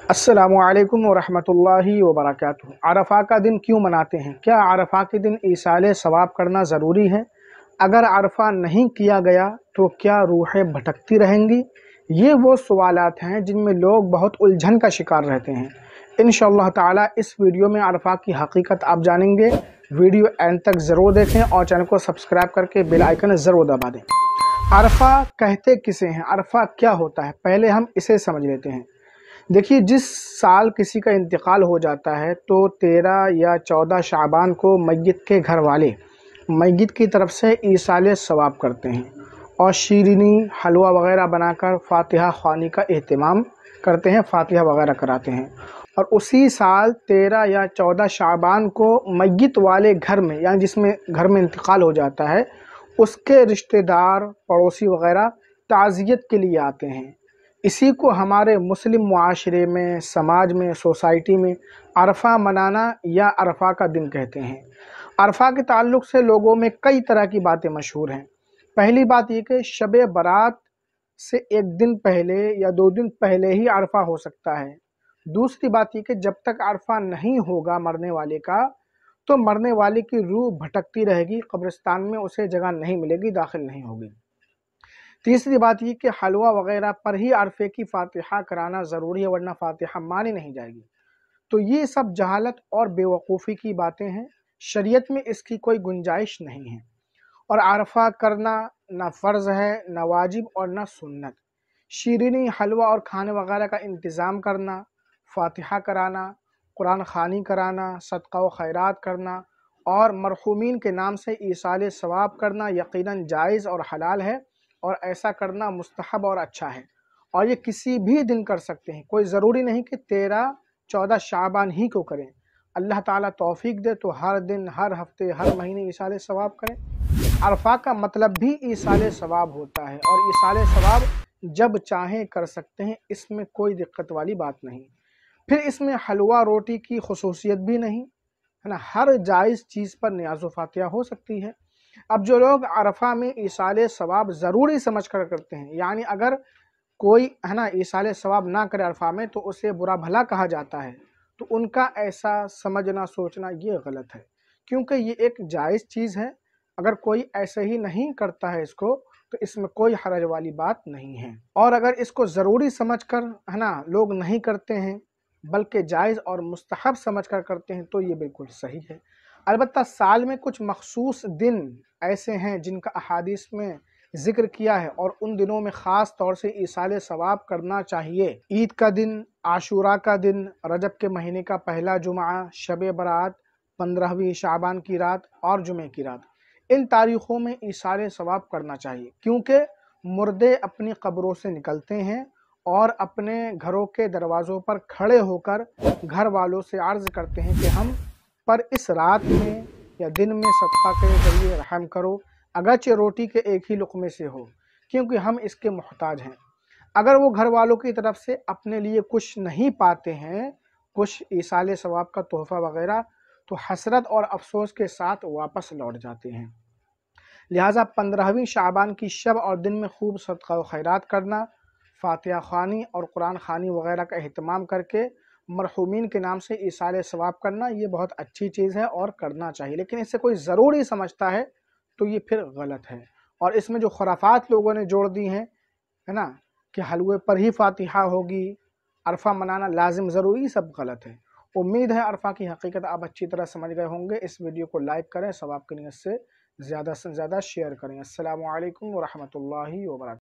السلام علیکم ورحمۃ اللہ وبرکاتہ۔ عرفہ کا دن کیوں مناتے ہیں؟ کیا عرفہ کے دن ایصال ثواب کرنا ضروری ہے؟ اگر عرفہ نہیں کیا گیا تو کیا روحیں بھٹکتی رہیں گی؟ یہ وہ سوالات ہیں جن میں لوگ بہت الجھن کا شکار رہتے ہیں۔ انشاءاللہ تعالی اس ویڈیو میں عرفہ کی حقیقت آپ جانیں گے۔ ویڈیو اینڈ تک ضرور دیکھیں اور چینل کو سبسکرائب کر کے بیل آئیکن ضرور دبا دیں۔ عرفہ کہتے کسے ہیں؟ عرفہ کیا ہوتا ہے؟ پہلے ہم اسے سمجھ لیتے ہیں۔ دیکھیے، جس سال کسی کا انتقال ہو جاتا ہے تو 13 یا 14 شعبان کو میت کے گھر والے میت کی طرف سے ایصال ثواب کرتے ہیں اور شیرینی حلوہ وغیرہ بنا کر فاتحہ خوانی کا اہتمام کرتے ہیں، فاتحہ وغیرہ کراتے ہیں۔ اور اسی سال 13 یا 14 شعبان کو میت والے گھر میں، یعنی جس میں گھر میں انتقال ہو جاتا ہے، اس کے رشتہ دار پڑوسی وغیرہ تعزیت کے لیے آتے ہیں۔ اسی کو ہمارے مسلم معاشرے میں، سماج میں، سوسائٹی میں عرفہ منانا یا عرفہ کا دن کہتے ہیں۔ عرفہ کے تعلق سے لوگوں میں کئی طرح کی باتیں مشہور ہیں۔ پہلی بات یہ کہ شب برات سے ایک دن پہلے یا 2 دن پہلے ہی عرفہ ہو سکتا ہے۔ دوسری بات یہ کہ جب تک عرفہ نہیں ہوگا مرنے والے کا تو مرنے والے کی روح بھٹکتی رہے گی، قبرستان میں اسے جگہ نہیں ملے گی، داخل نہیں ہوگی۔ تیسری بات یہ کہ حلوہ وغیرہ پر ہی عرفے کی فاتحہ کرانا ضروری ہے، ورنہ فاتحہ مانی نہیں جائے گی۔ تو یہ سب جہالت اور بے وقوفی کی باتیں ہیں، شریعت میں اس کی کوئی گنجائش نہیں ہے۔ اور عرفہ کرنا نہ فرض ہے، نہ واجب اور نہ سنت۔ شیرینی حلوہ اور کھانے وغیرہ کا انتظام کرنا، فاتحہ کرانا، قرآن خوانی کرانا، صدقہ و خیرات کرنا اور مرحومین کے نام سے ایصال ثواب کرنا یقیناً جائز اور حلال ہے، اور ایسا کرنا مستحب اور اچھا ہے۔ اور یہ کسی بھی دن کر سکتے ہیں، کوئی ضروری نہیں کہ 13 14 شعبان ہی کو کریں۔ اللہ تعالیٰ توفیق دے تو ہر دن، ہر ہفتے، ہر مہینے ایصال ثواب کریں۔ عرفہ کا مطلب بھی ایصال ثواب ہوتا ہے، اور ایصال ثواب جب چاہیں کر سکتے ہیں، اس میں کوئی دقت والی بات نہیں۔ پھر اس میں حلوہ روٹی کی خصوصیت بھی نہیں ہے نا، ہر جائز چیز پر نیاز و فاتحہ ہو سکتی ہے۔ اب جو لوگ عرفہ میں ایصال ثواب ضروری سمجھ کر کرتے ہیں، یعنی اگر کوئی ہے نا ایصال ثواب نہ کرے عرفہ میں تو اسے برا بھلا کہا جاتا ہے، تو ان کا ایسا سمجھنا سوچنا یہ غلط ہے، کیونکہ یہ ایک جائز چیز ہے۔ اگر کوئی ایسے ہی نہیں کرتا ہے اس کو تو اس میں کوئی حرج والی بات نہیں ہے۔ اور اگر اس کو ضروری سمجھ کر ہے نا لوگ نہیں کرتے ہیں بلکہ جائز اور مستحب سمجھ کر کرتے ہیں تو یہ بالکل صحیح ہے۔ البتہ سال میں کچھ مخصوص دن ایسے ہیں جن کا احادیث میں ذکر کیا ہے، اور ان دنوں میں خاص طور سے ایصال ثواب کرنا چاہیے۔ عید کا دن، عاشوراء کا دن، رجب کے مہینے کا پہلا جمعہ، شب برات، 15ویں شعبان کی رات اور جمعے کی رات، ان تاریخوں میں ایصال ثواب کرنا چاہیے، کیونکہ مردے اپنی قبروں سے نکلتے ہیں اور اپنے گھروں کے دروازوں پر کھڑے ہو کر گھر والوں سے عرض کرتے ہیں کہ ہم پر اس رات میں یا دن میں صدقہ کے ذریعے رحم کرو، اگرچہ روٹی کے ایک ہی لقمے سے ہو، کیونکہ ہم اس کے محتاج ہیں۔ اگر وہ گھر والوں کی طرف سے اپنے لیے کچھ نہیں پاتے ہیں، کچھ ایصال ثواب کا تحفہ وغیرہ، تو حسرت اور افسوس کے ساتھ واپس لوٹ جاتے ہیں۔ لہٰذا 15ویں شعبان کی شب اور دن میں خوب صدقہ و خیرات کرنا، فاتحہ خوانی اور قرآن خوانی وغیرہ کا اہتمام کر کے مرحومین کے نام سے ایصال ثواب کرنا یہ بہت اچھی چیز ہے اور کرنا چاہیے۔ لیکن اسے کوئی ضروری سمجھتا ہے تو یہ پھر غلط ہے۔ اور اس میں جو خرافات لوگوں نے جوڑ دی ہیں ہے نا کہ حلوے پر ہی فاتحہ ہوگی، عرفہ منانا لازم ضروری، سب غلط ہے۔ امید ہے عرفہ کی حقیقت آپ اچھی طرح سمجھ گئے ہوں گے۔ اس ویڈیو کو لائک کریں، ثواب کی نیت سے زیادہ شیئر کریں۔ السلام علیکم ورحمۃ اللہ وبرکاتہ۔